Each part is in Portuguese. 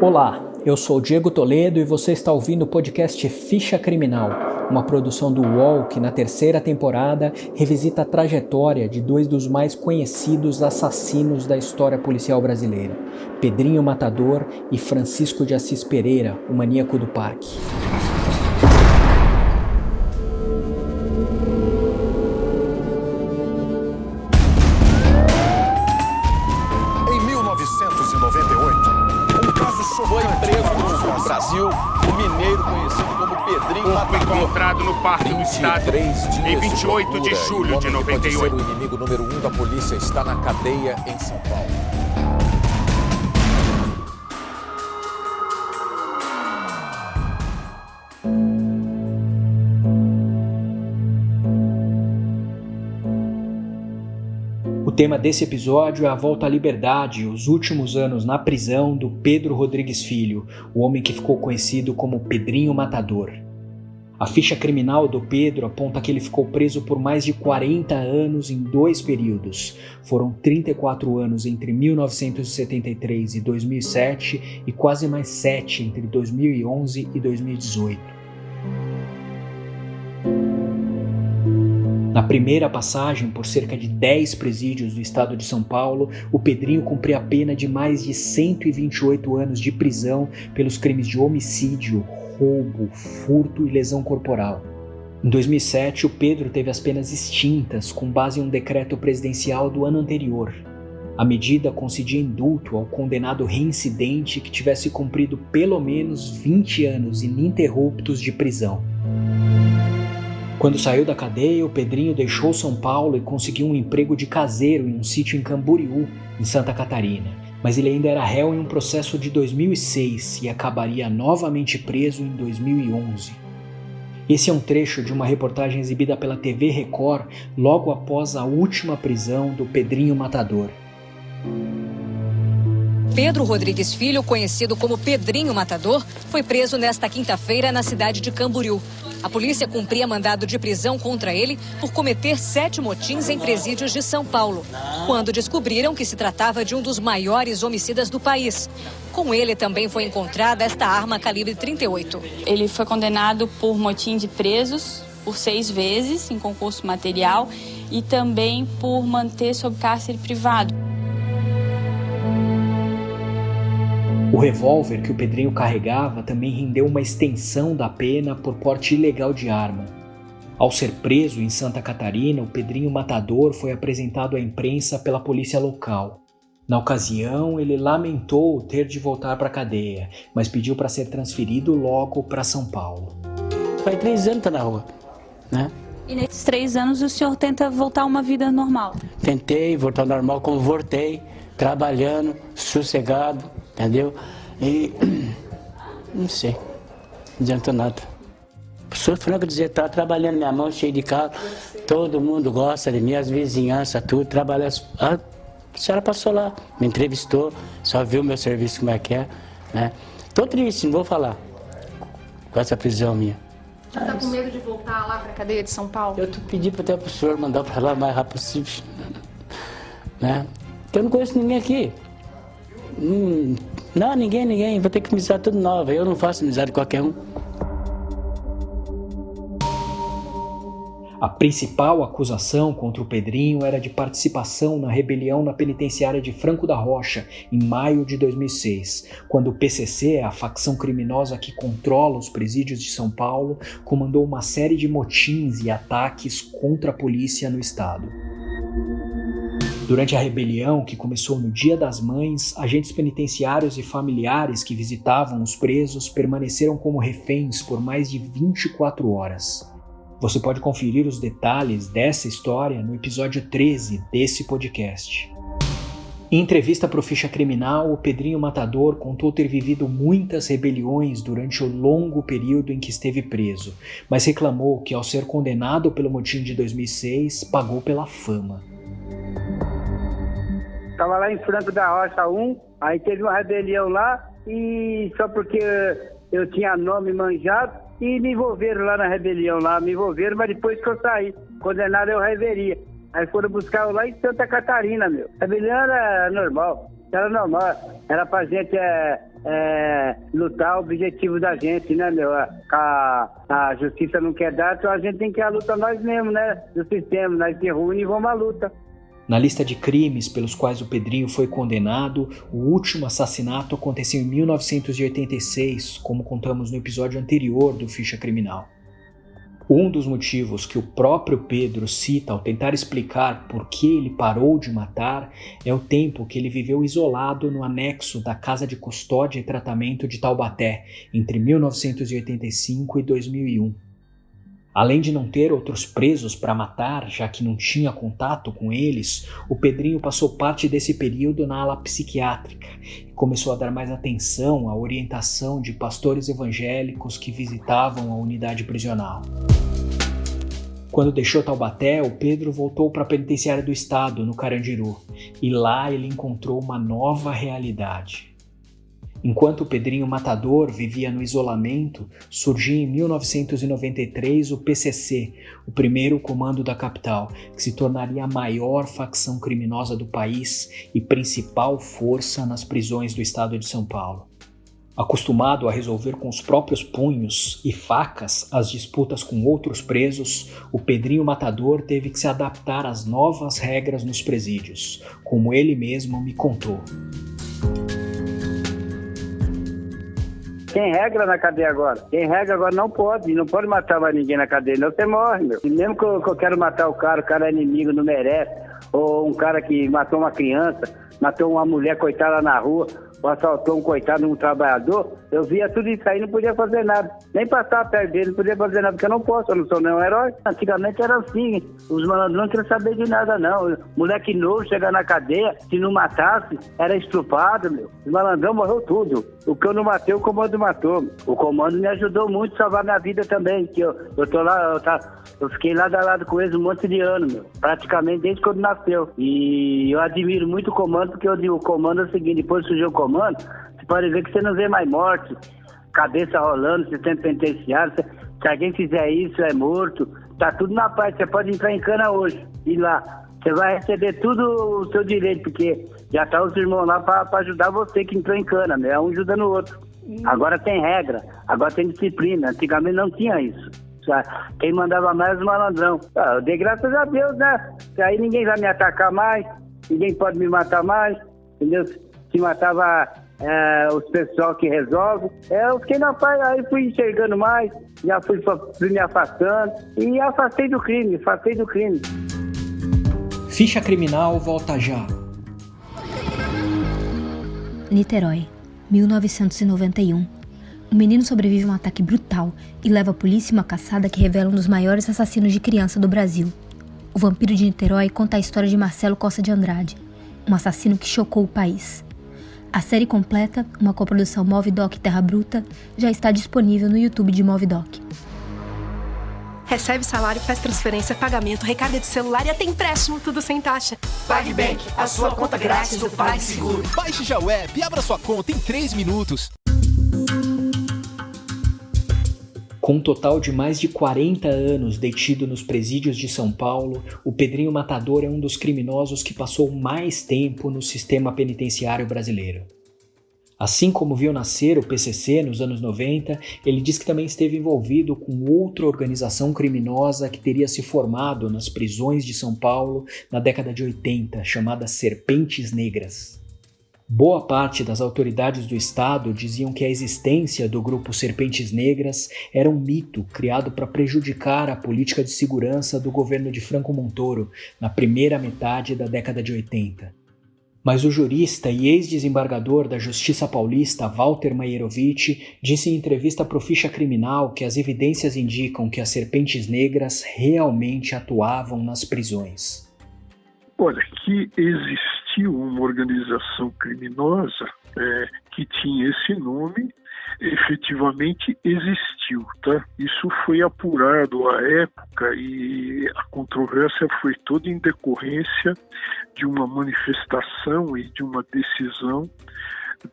Olá, eu sou Diego Toledo e você está ouvindo o podcast Ficha Criminal, uma produção do UOL que na terceira temporada revisita a trajetória de dois dos mais conhecidos assassinos da história policial brasileira, Pedrinho Matador e Francisco de Assis Pereira, o maníaco do parque. Foi preso no Brasil o mineiro conhecido como Pedrinho Matador. Encontrado no Parque do Estado em 28 de julho de 98. O inimigo número 1 da polícia está na cadeia em São Paulo. O tema desse episódio é a volta à liberdade e os últimos anos na prisão do Pedro Rodrigues Filho, o homem que ficou conhecido como Pedrinho Matador. A ficha criminal do Pedro aponta que ele ficou preso por mais de 40 anos em dois períodos. Foram 34 anos entre 1973 e 2007 e quase mais 7 entre 2011 e 2018. Na primeira passagem por cerca de 10 presídios do estado de São Paulo, o Pedrinho cumpria a pena de mais de 128 anos de prisão pelos crimes de homicídio, roubo, furto e lesão corporal. Em 2007, o Pedro teve as penas extintas com base em um decreto presidencial do ano anterior. A medida concedia indulto ao condenado reincidente que tivesse cumprido pelo menos 20 anos ininterruptos de prisão. Quando saiu da cadeia, o Pedrinho deixou São Paulo e conseguiu um emprego de caseiro em um sítio em Camboriú, em Santa Catarina. Mas ele ainda era réu em um processo de 2006 e acabaria novamente preso em 2011. Esse é um trecho de uma reportagem exibida pela TV Record logo após a última prisão do Pedrinho Matador. Pedro Rodrigues Filho, conhecido como Pedrinho Matador, foi preso nesta quinta-feira na cidade de Camboriú. A polícia cumpria mandado de prisão contra ele por cometer 7 motins em presídios de São Paulo, quando descobriram que se tratava de um dos maiores homicidas do país. Com ele também foi encontrada esta arma calibre 38. Ele foi condenado por motim de presos por 6 vezes em concurso material e também por manter sob cárcere privado. O revólver que o Pedrinho carregava também rendeu uma extensão da pena por porte ilegal de arma. Ao ser preso em Santa Catarina, o Pedrinho Matador foi apresentado à imprensa pela polícia local. Na ocasião, ele lamentou ter de voltar para a cadeia, mas pediu para ser transferido logo para São Paulo. Faz 3 anos que tá na rua, né? E nesses 3 anos o senhor tenta voltar a uma vida normal? Tentei voltar ao normal, como voltei, trabalhando, sossegado. Entendeu? E não sei, não adianta nada. Sou franco dizer, tá trabalhando minha mão cheia de carro, todo mundo gosta de mim, as vizinhanças, tudo, trabalha. A senhora passou lá, me entrevistou, só viu meu serviço como é que é, né? Tô triste, não vou falar com essa prisão minha. Você tá com medo de voltar lá pra cadeia de São Paulo? Eu pedi até pro senhor mandar pra lá o mais rápido possível, né? Porque eu não conheço ninguém aqui. Não, ninguém. Vou ter que amizade tudo nova. Eu não faço amizade com qualquer um. A principal acusação contra o Pedrinho era de participação na rebelião na penitenciária de Franco da Rocha, em maio de 2006, quando o PCC, a facção criminosa que controla os presídios de São Paulo, comandou uma série de motins e ataques contra a polícia no estado. Durante a rebelião, que começou no Dia das Mães, agentes penitenciários e familiares que visitavam os presos permaneceram como reféns por mais de 24 horas. Você pode conferir os detalhes dessa história no episódio 13 desse podcast. Em entrevista para o Ficha Criminal, o Pedrinho Matador contou ter vivido muitas rebeliões durante o longo período em que esteve preso, mas reclamou que, ao ser condenado pelo motim de 2006, pagou pela fama. Tava lá em Franco da Rocha 1, aí teve uma rebelião lá e só porque eu tinha nome manjado e me envolveram lá na rebelião, mas depois que eu saí, condenado eu reveria. Aí foram buscar eu lá em Santa Catarina, meu. A rebelião era normal, era pra gente lutar o objetivo da gente, né, meu? A justiça não quer dar, então a gente tem que ir à luta nós mesmos, né? Do sistema, nós se reúne e vamos à luta. Na lista de crimes pelos quais o Pedrinho foi condenado, o último assassinato aconteceu em 1986, como contamos no episódio anterior do Ficha Criminal. Um dos motivos que o próprio Pedro cita ao tentar explicar por que ele parou de matar é o tempo que ele viveu isolado no anexo da Casa de Custódia e Tratamento de Taubaté, entre 1985 e 2001. Além de não ter outros presos para matar, já que não tinha contato com eles, o Pedrinho passou parte desse período na ala psiquiátrica e começou a dar mais atenção à orientação de pastores evangélicos que visitavam a unidade prisional. Quando deixou Taubaté, o Pedro voltou para a penitenciária do estado, no Carandiru, e lá ele encontrou uma nova realidade. Enquanto o Pedrinho Matador vivia no isolamento, surgiu em 1993 o PCC, o primeiro comando da capital, que se tornaria a maior facção criminosa do país e principal força nas prisões do estado de São Paulo. Acostumado a resolver com os próprios punhos e facas as disputas com outros presos, o Pedrinho Matador teve que se adaptar às novas regras nos presídios, como ele mesmo me contou. Tem regra na cadeia agora. Tem regra agora, não pode matar mais ninguém na cadeia, não você morre, meu. E mesmo que eu quero matar o cara é inimigo, não merece, ou um cara que matou uma criança, matou uma mulher coitada na rua, ou assaltou um coitado, um trabalhador, eu via tudo isso aí, não podia fazer nada. Nem passar perto dele, não podia fazer nada, porque eu não posso, eu não sou nenhum herói. Antigamente era assim, os malandros não queriam saber de nada, não. Moleque novo chegar na cadeia, se não matasse, era estrupado, meu. Os malandrão morreu tudo. O que eu não matei, o comando matou. O comando me ajudou muito a salvar minha vida também, que eu tô lá, eu fiquei lado a lado com eles um monte de anos, meu. Praticamente desde quando nasceu. E eu admiro muito o comando, porque eu digo, o comando é o seguinte, depois surgiu o comando, você pode ver que você não vê mais morte, cabeça rolando, sistema penitenciário, se alguém fizer isso, é morto, tá tudo na paz, você pode entrar em cana hoje, e lá, você vai receber tudo o seu direito, porque já tá os irmãos lá para ajudar você que entrou em cana, né? Um ajudando o outro. Agora tem regra, agora tem disciplina, antigamente não tinha isso. Quem mandava mais os malandrão. Eu dei graças a Deus, né? Aí ninguém vai me atacar mais, ninguém pode me matar mais, entendeu? Se matava os pessoal que resolve. Eu fiquei na paz, aí fui enxergando mais, já fui me afastando e afastei do crime. Ficha Criminal volta já. Niterói, 1991. Um menino sobrevive a um ataque brutal e leva a polícia uma caçada que revela um dos maiores assassinos de criança do Brasil. O Vampiro de Niterói conta a história de Marcelo Costa de Andrade, um assassino que chocou o país. A série completa, uma coprodução Movidoc Terra Bruta, já está disponível no YouTube de Movidoc. Recebe salário, faz transferência, pagamento, recarga de celular e até empréstimo, tudo sem taxa. PagBank, a sua conta grátis do PagSeguro. Baixe já o app e abra sua conta em 3 minutos. Com um total de mais de 40 anos detido nos presídios de São Paulo, o Pedrinho Matador é um dos criminosos que passou mais tempo no sistema penitenciário brasileiro. Assim como viu nascer o PCC nos anos 90, ele diz que também esteve envolvido com outra organização criminosa que teria se formado nas prisões de São Paulo na década de 80, chamada Serpentes Negras. Boa parte das autoridades do estado diziam que a existência do grupo Serpentes Negras era um mito criado para prejudicar a política de segurança do governo de Franco Montoro na primeira metade da década de 80. Mas o jurista e ex-desembargador da Justiça Paulista, Walter Maierovitch, disse em entrevista para o Ficha Criminal que as evidências indicam que as Serpentes Negras realmente atuavam nas prisões. Olha, que existiu uma organização criminosa que tinha esse nome, efetivamente existiu, tá? Isso foi apurado à época e a controvérsia foi toda em decorrência de uma manifestação e de uma decisão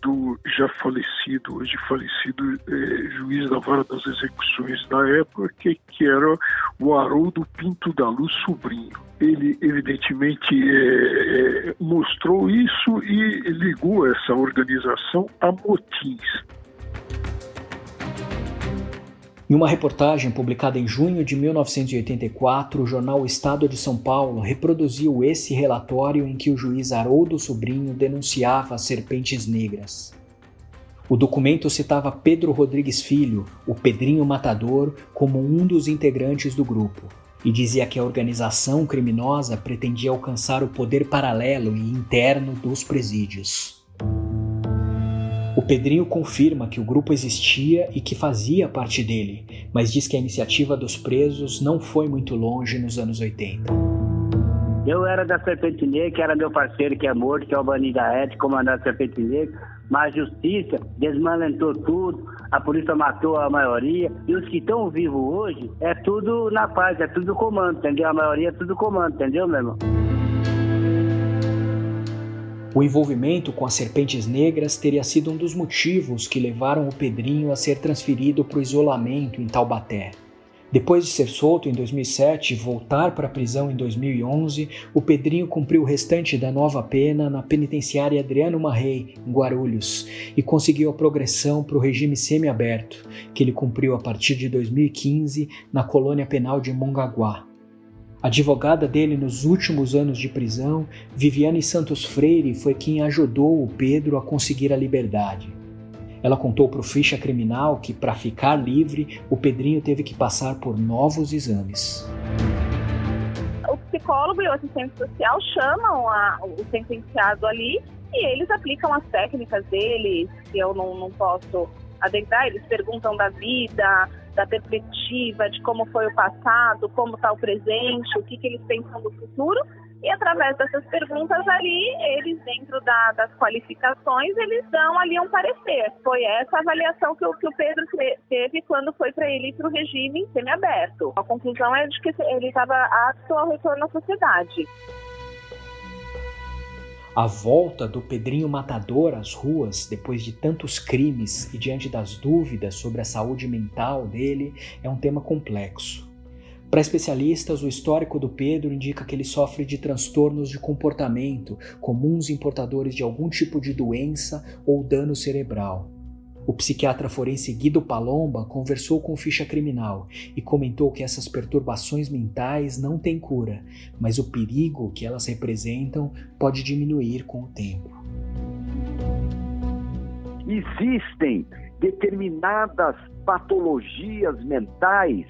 do já falecido, hoje falecido juiz da Vara das Execuções da época, que era o Haroldo Pinto da Luz Sobrinho. Ele evidentemente mostrou isso e ligou essa organização a motins. Em uma reportagem publicada em junho de 1984, o jornal O Estado de São Paulo reproduziu esse relatório em que o juiz Haroldo Sobrinho denunciava as serpentes negras. O documento citava Pedro Rodrigues Filho, o Pedrinho Matador, como um dos integrantes do grupo, e dizia que a organização criminosa pretendia alcançar o poder paralelo e interno dos presídios. O Pedrinho confirma que o grupo existia e que fazia parte dele, mas diz que a iniciativa dos presos não foi muito longe nos anos 80. Eu era da Serpente Negra, que era meu parceiro que é morto, que é o Bani da Ed, comandante da Serpente Negra, mas a justiça desmantelou tudo, a polícia matou a maioria, e os que estão vivos hoje é tudo na paz, é tudo comando, entendeu? A maioria é tudo comando, entendeu, meu irmão? O envolvimento com as Serpentes Negras teria sido um dos motivos que levaram o Pedrinho a ser transferido para o isolamento em Taubaté. Depois de ser solto em 2007 e voltar para a prisão em 2011, o Pedrinho cumpriu o restante da nova pena na penitenciária Adriano Marrei, em Guarulhos, e conseguiu a progressão para o regime semiaberto, que ele cumpriu a partir de 2015 na colônia penal de Mongaguá. A advogada dele nos últimos anos de prisão, Viviane Santos Freire, foi quem ajudou o Pedro a conseguir a liberdade. Ela contou para o Ficha Criminal que, para ficar livre, o Pedrinho teve que passar por novos exames. O psicólogo e o assistente social chamam o sentenciado ali e eles aplicam as técnicas deles, que eu não posso adentrar. Eles perguntam da vida, da perspectiva, de como foi o passado, como está o presente, o que eles pensam do futuro. E através dessas perguntas ali, eles, dentro das qualificações, eles dão ali um parecer. Foi essa avaliação que o Pedro teve quando foi para ele ir para o regime semiaberto. A conclusão é de que ele estava apto ao retorno à sociedade. A volta do Pedrinho Matador às ruas, depois de tantos crimes e diante das dúvidas sobre a saúde mental dele, é um tema complexo. Para especialistas, o histórico do Pedro indica que ele sofre de transtornos de comportamento, comuns em portadores de algum tipo de doença ou dano cerebral. O psiquiatra forense Guido Palomba conversou com o Ficha Criminal e comentou que essas perturbações mentais não têm cura, mas o perigo que elas representam pode diminuir com o tempo. Existem determinadas patologias mentais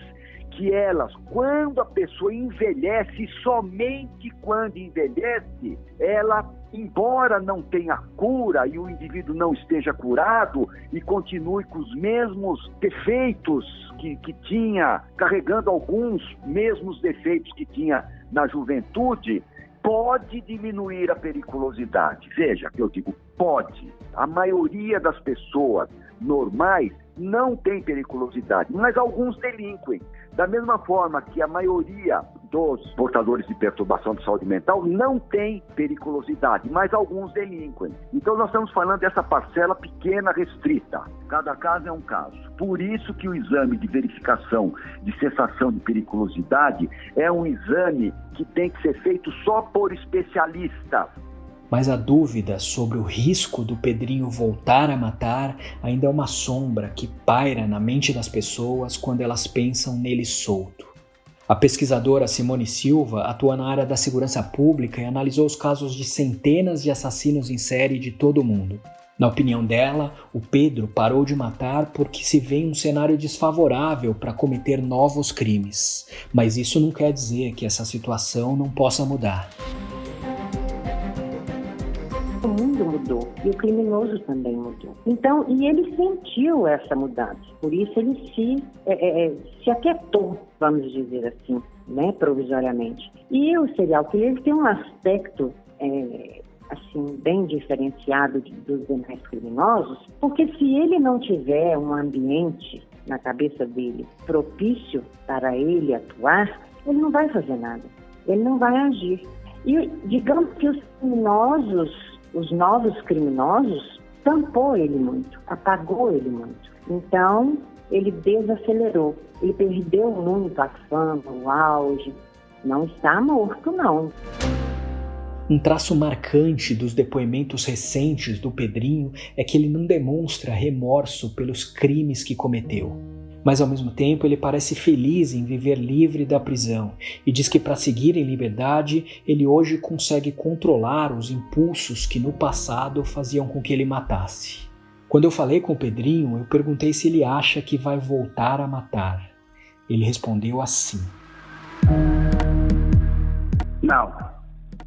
que elas, quando a pessoa envelhece, somente quando envelhece, ela, embora não tenha cura e o indivíduo não esteja curado e continue com os mesmos defeitos que tinha, carregando alguns mesmos defeitos que tinha na juventude, pode diminuir a periculosidade. Veja que eu digo pode. A maioria das pessoas normais não tem periculosidade, mas alguns delinquem. Da mesma forma que a maioria dos portadores de perturbação de saúde mental não tem periculosidade, mas alguns delinquem. Então nós estamos falando dessa parcela pequena, restrita. Cada caso é um caso. Por isso que o exame de verificação de cessação de periculosidade é um exame que tem que ser feito só por especialistas. Mas a dúvida sobre o risco do Pedrinho voltar a matar ainda é uma sombra que paira na mente das pessoas quando elas pensam nele solto. A pesquisadora Simone Silva atua na área da segurança pública e analisou os casos de centenas de assassinos em série de todo o mundo. Na opinião dela, o Pedro parou de matar porque se vê em um cenário desfavorável para cometer novos crimes. Mas isso não quer dizer que essa situação não possa mudar. O mundo mudou e o criminoso também mudou. Então, e ele sentiu essa mudança, por isso ele se aquietou, vamos dizer assim, né, provisoriamente. E o serial killer tem um aspecto assim, bem diferenciado dos demais criminosos, porque se ele não tiver um ambiente na cabeça dele propício para ele atuar, ele não vai fazer nada, ele não vai agir. E digamos que os novos criminosos tampou ele muito, apagou ele muito. Então, ele desacelerou, ele perdeu muito a fama, o auge. Não está morto, não. Um traço marcante dos depoimentos recentes do Pedrinho é que ele não demonstra remorso pelos crimes que cometeu. Mas, ao mesmo tempo, ele parece feliz em viver livre da prisão e diz que, para seguir em liberdade, ele hoje consegue controlar os impulsos que no passado faziam com que ele matasse. Quando eu falei com o Pedrinho, eu perguntei se ele acha que vai voltar a matar. Ele respondeu assim: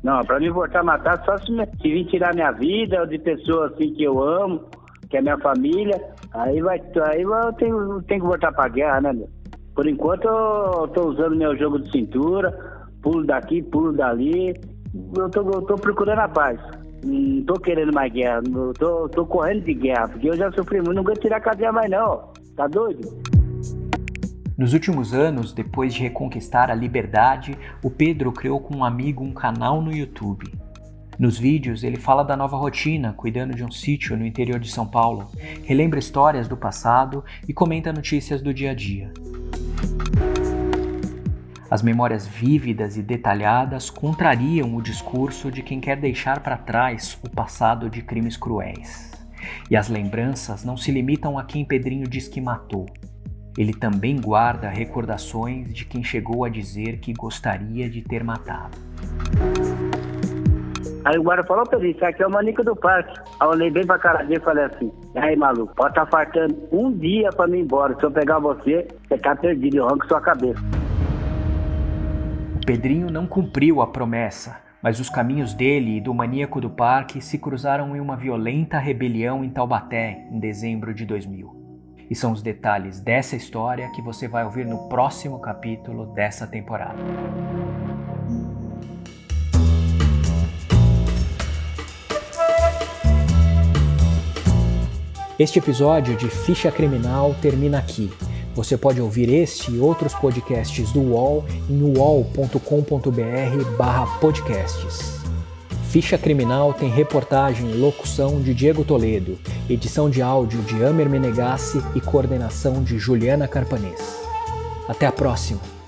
Não, pra mim voltar a matar só se vir tirar minha vida, ou de pessoas assim que eu amo, que é minha família, aí eu tenho que voltar pra guerra, né, meu? Por enquanto eu tô usando meu jogo de cintura, pulo daqui, pulo dali, eu tô procurando a paz. Não tô querendo mais guerra, tô correndo de guerra, porque eu já sofri muito, não vou tirar a cadeia mais não, tá doido? Nos últimos anos, depois de reconquistar a liberdade, o Pedro criou com um amigo um canal no YouTube. Nos vídeos, ele fala da nova rotina, cuidando de um sítio no interior de São Paulo, relembra histórias do passado e comenta notícias do dia a dia. As memórias vívidas e detalhadas contrariam o discurso de quem quer deixar para trás o passado de crimes cruéis. E as lembranças não se limitam a quem Pedrinho diz que matou. Ele também guarda recordações de quem chegou a dizer que gostaria de ter matado. Aí o guarda falou: Pedrinho, isso aqui é o maníaco do parque. Aí eu olhei bem pra cara dele e falei assim: aí, maluco, pode estar faltando um dia pra mim ir embora. Se eu pegar você tá perdido, eu arranco sua cabeça. O Pedrinho não cumpriu a promessa, mas os caminhos dele e do maníaco do parque se cruzaram em uma violenta rebelião em Taubaté, em dezembro de 2000. E são os detalhes dessa história que você vai ouvir no próximo capítulo dessa temporada. Este episódio de Ficha Criminal termina aqui. Você pode ouvir este e outros podcasts do UOL em uol.com.br/podcasts. Ficha Criminal tem reportagem e locução de Diego Toledo, edição de áudio de Amer Menegassi e coordenação de Juliana Carpanês. Até a próxima!